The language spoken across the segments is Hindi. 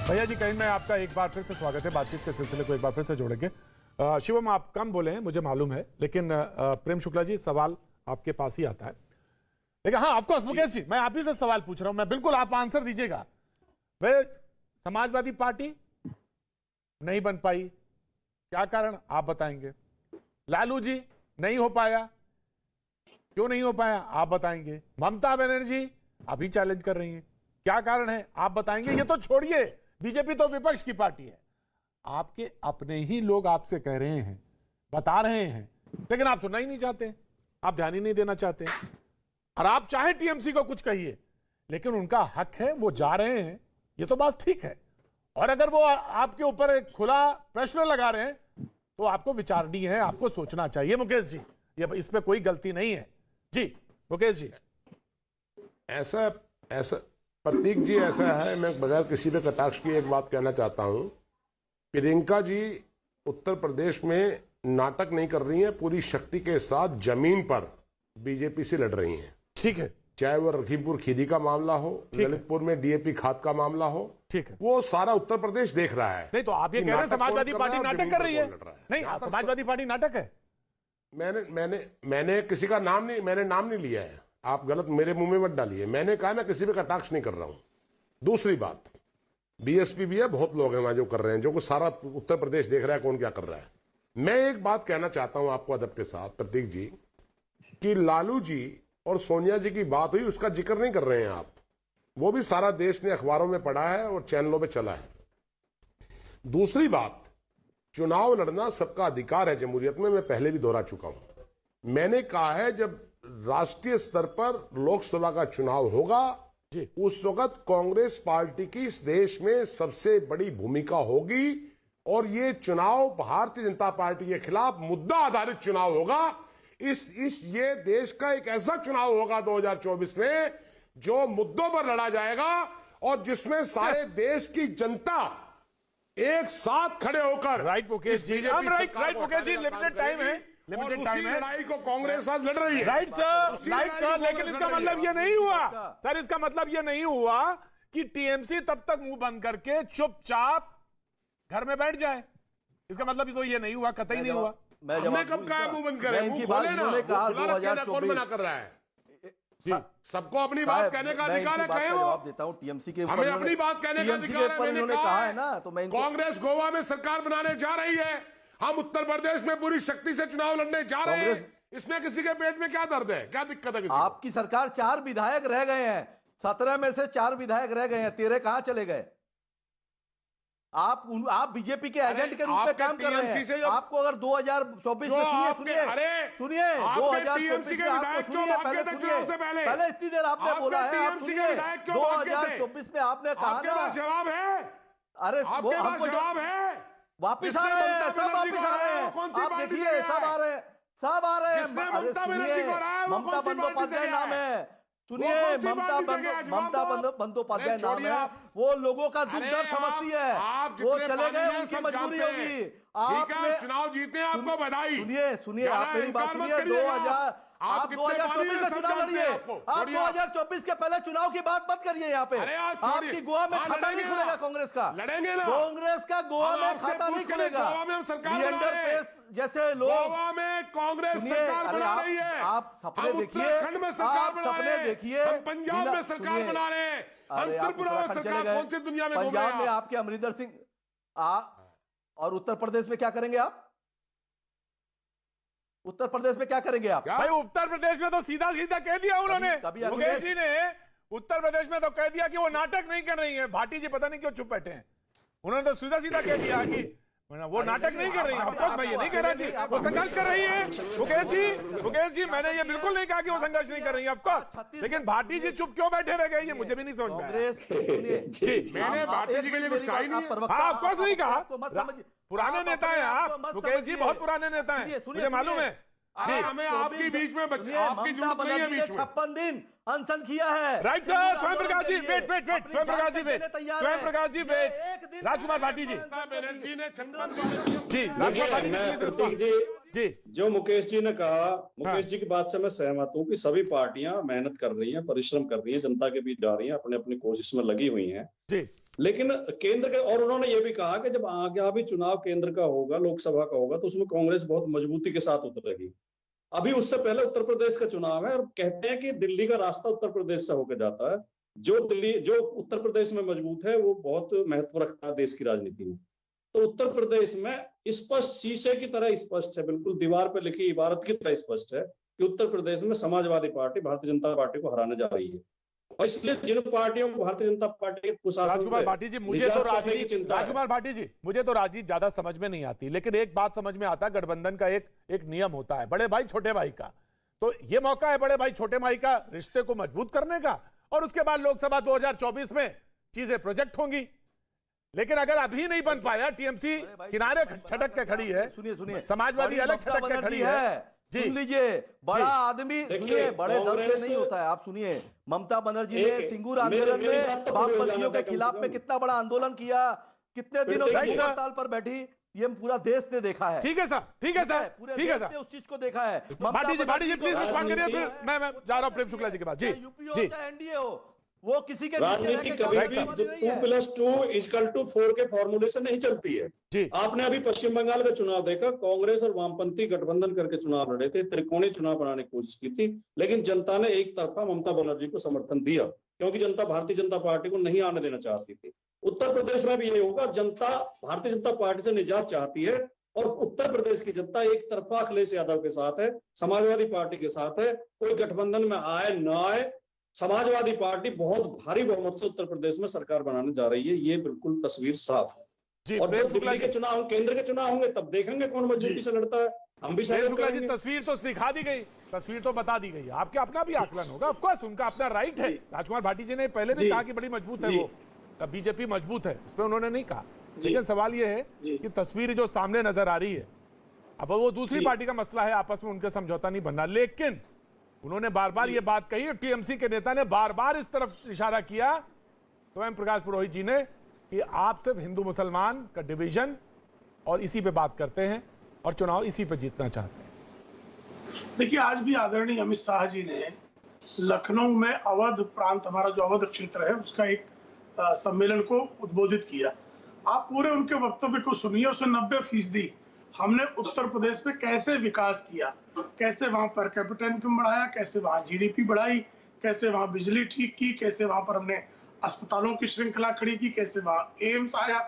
भैया जी कहीं में आपका एक बार फिर से स्वागत है। बातचीत के सिलसिले को एक बार फिर से जोड़ेंगे। शिवम, आप कम बोले हैं, मुझे मालूम है, लेकिन प्रेम शुक्ला जी सवाल आपके पास ही आता है। लेकिन हाँ, ऑफकोर्स मुकेश जी, मैं आप ही से सवाल पूछ रहा हूं, मैं बिल्कुल आप आंसर दीजिएगा। भाई, समाजवादी पार्टी नहीं बन पाई, क्या कारण आप बताएंगे? लालू जी नहीं हो पाया, क्यों नहीं हो पाया आप बताएंगे? ममता बनर्जी अभी चैलेंज कर रही हैं, क्या कारण है आप बताएंगे? ये तो छोड़िए, बीजेपी तो विपक्ष की पार्टी है, आपके अपने ही लोग आपसे कह रहे हैं, बता रहे हैं, लेकिन आप सुनना ही नहीं चाहते, आप ध्यान ही नहीं देना चाहते। और आप चाहे टीएमसी को कुछ कहिए, लेकिन उनका हक है, वो जा रहे हैं, ये तो बात ठीक है। और अगर वो आपके ऊपर एक खुला प्रश्न लगा रहे हैं तो आपको विचारणीय है, आपको सोचना चाहिए मुकेश जी, ये इस पे कोई गलती नहीं है। जी मुकेश जी। ऐसा प्रतीक जी, ऐसा है, मैं बगैर किसी पे कटाक्ष की एक बात कहना चाहता हूं। प्रियंका जी उत्तर प्रदेश में नाटक नहीं कर रही हैं, पूरी शक्ति के साथ जमीन पर बीजेपी से लड़ रही हैं। ठीक है, चाहे वो लखीमपुर खीरी का मामला हो, ललितपुर में डीएपी खाद का मामला हो, ठीक है, वो सारा उत्तर प्रदेश देख रहा है। नहीं तो आप ये कह रहे हैं समाजवादी पार्टी नाटक कर रही है? नहीं, समाजवादी पार्टी नाटक है। मैंने किसी का नाम नहीं, मैंने नाम नहीं लिया है, आप गलत मेरे मुंह में मत डालिए। मैंने कहा मैं किसी पे कटाक्ष नहीं कर रहा हूं। दूसरी बात, बीएसपी भी है, बहुत लोग हैं वहां जो कर रहे हैं, जो कुछ सारा उत्तर प्रदेश देख रहा है कौन क्या कर रहा है। मैं एक बात कहना चाहता हूं आपको अदब के साथ प्रतीक जी, कि लालू जी और सोनिया जी की बात हुई, उसका जिक्र नहीं कर रहे हैं आप। वो भी सारा देश ने अखबारों में पढ़ा है और चैनलों पे चला है। दूसरी बात, चुनाव लड़ना सबका अधिकार है जमहूरियत में, मैं पहले भी दोहरा चुका हूं। मैंने कहा है जब राष्ट्रीय स्तर पर लोकसभा का चुनाव होगा, उस वक्त कांग्रेस पार्टी की इस देश में सबसे बड़ी भूमिका होगी और ये चुनाव भारतीय जनता पार्टी के खिलाफ मुद्दा आधारित चुनाव होगा। ये देश का एक ऐसा चुनाव होगा 2024 में जो मुद्दों पर लड़ा जाएगा और जिसमें सारे देश की जनता एक साथ खड़े होकर right Mukesh ji, right Mukesh ji, limited time है, लिमिटेड टाइम है। लड़ाई को कांग्रेस आज लड़ रही है। राइट सर, लेकिन इसका मतलब ये नहीं हुआ सर, इसका मतलब ये नहीं हुआ कि टीएमसी तब तक मुंह बंद करके चुपचाप घर में बैठ जाए। इसका मतलब तो ये नहीं हुआ, कतई नहीं हुआ। हमने कब कहा मुंह बंद करें? मुंह खोले ना, कौन मना कर रहा है? सबको अपनी बात कहने का अधिकार है, कहे वो। जवाब देता हूं टीएमसी के, हमें अपनी बात कहने का अधिकार है। मैंने कहा है ना, तो मैं कांग्रेस गोवा में सरकार बनाने जा रही है, हम उत्तर प्रदेश में पूरी शक्ति से चुनाव लड़ने जा रहे हैं। इसमें किसी के पेट में क्या दर्द है, क्या दिक्कत है? आपकी सरकार 4 विधायक रह गए हैं, 17 में से 4 विधायक रह गए हैं, 13 कहां चले गए? आप बीजेपी के एजेंट के रूप में काम कर रहे हैं। आपको अगर 2024 में सुनिए 2024 पहले इतनी देर आपने बोला है, आप सुनिए 2024 में आपने कहा ना, जवाब है, अरे वो हमको जवाब है, वापिस आ रहे हैं, सब वापिस आ रहे हैं, आप देखिए सब आ रहे हैं, सब आ रहे हैं। ममता बंदोपाध्याय नाम है, सुनिए, ममता बंदोपाध्याय नाम है, वो लोगों का दुख दर्द समझती है, वो चले गए, उनकी मजबूरी होगी। आपने चुनाव जीते, आपको बधाई। सुनिए आप मेरी बात सुनिए, आप 2024 का चुनाव लड़िए, आप 2024 के पहले चुनाव की बात मत करिए। यहाँ पे आपकी गोवा में खाता नहीं खुलेगा कांग्रेस का, लड़ेंगे ना, कांग्रेस का गोवा में खाता नहीं खुलेगा। गोवा में हम सरकार बना रहे हैं, जैसे लोग गोवा में कांग्रेस सरकार बना रही है। आप सपने देखिए, उत्तराखंड में सरकार बना रहे हैं, देखिए, हम पंजाब में सरकार बना रहे हैं, हम त्रिपुरा में सरकार, कौन सी दुनिया में घूम रहे हैं? पंजाब में आपके अमरिंदर सिंह और उत्तर प्रदेश में क्या करेंगे आप? उत्तर प्रदेश में क्या करेंगे आप? भाई उत्तर प्रदेश में तो सीधा सीधा कह दिया उन्होंने, मुकेश जी ने उत्तर प्रदेश में तो कह दिया कि वो नाटक नहीं कर रही है। भाटी जी पता नहीं क्यों चुप बैठे हैं, उन्होंने तो सीधा सीधा कह दिया कि वो नाटक नहीं कर रही है। ऑफकोर्स मैं ये नहीं कह रहा कि वो संघर्ष कर रही है। मुकेश जी मैंने ये बिल्कुल नहीं कहा कि वो संघर्ष नहीं कर रही है, ऑफकोर्स, लेकिन भाटी जी चुप क्यों बैठे रह गए ये मुझे भी नहीं समझ में आया। जी, मैंने भाटी जी के लिए कुछ कहा ही नहीं। हाँ ऑफकोर्स नहीं कहा, पुराने नेता हैं आप मुकेश जी, बहुत पुराने नेता हैं, मुझे मालूम है। हमें आपकी बीच में आपकी जरूरत नहीं है। बीच में 56 दिन अनशन किया है। राइट सर, स्वयं प्रकाश जी वेट, स्वयं प्रकाश जी वेट, स्वयं प्रकाश जी वेट, राजकुमार भाटी जी बनर्जी ने जी, प्रतीक जी, जो मुकेश जी ने कहा, मुकेश जी की बात से मैं सहमत हूँ कि सभी पार्टियां मेहनत कर रही हैं, परिश्रम कर रही हैं, जनता के बीच जा रही हैं, अपने अपनी कोशिश में लगी हुई हैं। लेकिन केंद्र के, और उन्होंने ये भी कहा कि जब आगे भी चुनाव केंद्र का होगा, लोकसभा का होगा, तो उसमें कांग्रेस बहुत मजबूती के साथ उतरेगी। अभी उससे पहले उत्तर प्रदेश का चुनाव है और कहते हैं कि दिल्ली का रास्ता उत्तर प्रदेश से होकर जाता है। जो उत्तर प्रदेश में मजबूत है वो बहुत महत्व रखता है देश की राजनीति में। तो उत्तर प्रदेश में स्पष्ट, शीशे की तरह स्पष्ट है, बिल्कुल दीवार पर लिखी इबारत की तरह स्पष्ट है कि उत्तर प्रदेश में समाजवादी पार्टी भारतीय जनता पार्टी को हराने जा रही है। और इसलिए जिन पार्टियों को भारतीय जनता पार्टी के कुशासन राजकुमार से भाटी जी, मुझे तो निजात पाने की राजनीति, चिंता है। राजकुमार भाटी जी, मुझे तो राजनीति ज्यादा समझ में नहीं आती, लेकिन एक बात समझ में आता है, गठबंधन का एक नियम होता है, बड़े भाई छोटे भाई का। तो ये मौका है बड़े भाई छोटे भाई का रिश्ते को मजबूत करने का, और उसके बाद लोकसभा 2024 में चीजें प्रोजेक्ट होंगी। लेकिन अगर अभी नहीं बन पाया, टीएमसी किनारे छटक के खड़ी है, सुनिए, समाजवादी अलग छटक के खड़ी है। जी, सुन लीजिए, बड़ा आदमी, सुनिए, बड़े दल से कांग्रेस नहीं होता है। आप सुनिए, ममता बनर्जी ने सिंगूर मेरी आंदोलन बात में तो पूरी हो वामपंथियों जाने के दो, खिलाफ कम में से कितना बड़ा आंदोलन किया, कितने दिनों तक देखिए, हड़ताल पर बैठी, ये पूरा देश ने देखा है। ठीक है सर, ठीक है सर, पूरे ठीक है देश ने सर। उस चीज को देखा है। भाटी जी प्लीज को रिस्पॉन्ड करिए, फिर राजनीति- मैं जा रहा हूं प्रेम शुक्ला जी के पास। जी यूपी हो जी, चाहे एनडीए हो, वो किसी के पीछे राजनीति रह के कभी काम भी करने वाली नहीं है। 2+2=4 के फॉर्मूले से नहीं चलती है। जी, आपने अभी पश्चिम बंगाल का चुनाव देखा, कांग्रेस और वामपंथी गठबंधन करके चुनाव लड़े थे, त्रिकोणीय चुनाव बनाने की कोशिश की थी, लेकिन जनता ने एक तरफा ममता बनर्जी को समर्थन दिया, क्योंकि जनता भारतीय जनता पार्टी को नहीं आने देना चाहती थी। उत्तर प्रदेश में भी ये होगा, जनता भारतीय जनता पार्टी से निजात चाहती है, और उत्तर प्रदेश की जनता एक तरफा अखिलेश यादव के साथ है, समाजवादी पार्टी के साथ है। कोई गठबंधन में आए न आए, समाजवादी पार्टी बहुत भारी बहुमत से उत्तर प्रदेश में सरकार बनाने जा रही है, ये बिल्कुल तस्वीर साफ है। जी, और प्रेम जब शुक्ला दिल्ली जी, के चुनाव, केंद्र के चुनाव होंगे, तब देखेंगे कौन मजबूती से लड़ता है। हम भी प्रेम सहयोग शुक्ला जी, करेंगे। तस्वीर तो दिखा दी गई, तस्वीर तो बता दी गई है, आपके अपना भी आकलन होगा, ऑफ कोर्स उनका अपना राइट है। राजकुमार भाटी जी ने पहले भी जी। कहा कि बड़ी मजबूत है जी। वो, बीजेपी मजबूत है, उस पर उन्होंने नहीं कहा। जी। लेकिन सवाल ये है जी। कि तस्वीर जो सामने नजर आ रही है, अब वो दूसरी जी। पार्टी का मसला है, आपस में उनके समझौता नहीं बनना, लेकिन उन्होंने बार बार ये बात कही, टीएमसी के नेता ने बार बार इस तरफ इशारा किया, स्वयं प्रकाश पुरोहित जी ने, कि आप सिर्फ हिंदू मुसलमान का डिवीजन और इसी पे बात करते हैं और चुनाव इसी पे जीतना चाहते हैं। देखिए, आज भी आदरणीय अमित शाह जी ने लखनऊ में अवध प्रांत, हमारा जो अवध क्षेत्र है, उसका एक सम्मेलन को उद्बोधित किया। आप पूरे उनके वक्तव्य को सुनिए, उसमें 90% हमने उत्तर प्रदेश में कैसे विकास किया, कैसे वहां पर कैपिटा इनकम बढ़ाया, कैसे वहां जीडीपी बढ़ाई, कैसे वहां बिजली ठीक की, कैसे वहां पर हमने अस्पतालों की श्रृंखला खड़ी की, कैसे वहां एम्स आया,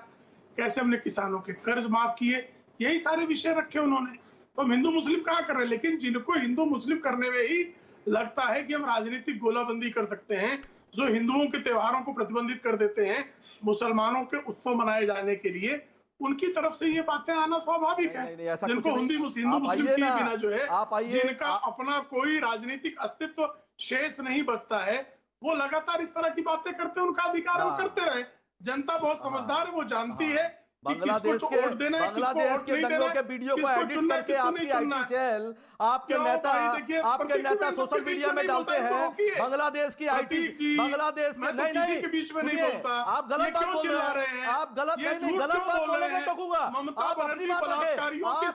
कैसे हमने किसानों के कर्ज माफ किए, यही सारे विषय रखे उन्होंने। तो हम हिंदू मुस्लिम कहाँ कर रहे हैं, लेकिन जिनको हिंदू मुस्लिम करने में ही लगता है कि हम राजनीतिक गोलाबंदी कर सकते हैं, जो हिंदुओं के त्योहारों को प्रतिबंधित कर देते हैं मुसलमानों के उत्सव मनाए जाने के लिए, उनकी तरफ से ये बातें आना स्वाभाविक है। नहीं, ऐसा जिनको कुछ नहीं। हिंदू मुस्लिम आप किए आइए ना, बिना जो है, आप आइए, जिनका अपना कोई राजनीतिक अस्तित्व शेष नहीं बचता है, वो लगातार इस तरह की बातें करते हैं, उनका अधिकार है, वो करते रहे। जनता बहुत समझदार है, वो जानती है कि बांग्लादेश किसको के वोट देना है, किसको बांग्लादेश वोट के नहीं दंगों देना है, के वीडियो को किसको एडिट चुनना है, करके किसको आपकी नहीं चुनना आईटी है। सेल, आपके क्यों नेता, भाई, देखिए, आपके प्रतीक जी, नेता मैं सोशल सबके बीच मीडिया में में नहीं डालते बोलता, हैं रोकिए। बांग्लादेश की आईटी, प्रतीक जी, बांग्लादेश मैं के तो नहीं किसी नहीं के बीच में नहीं सुनिए, बोलता। आप गलत ये बात क्यों बोल चिल्ला रहे रहे हैं, हैं? आप गलत ये नहीं झूठ गलत क्यों बात बोल बोलेंगे रहे तो हैं? कहूंगा। ममता आप अपनी बनर्जी बात रखें। बलात्कारियों के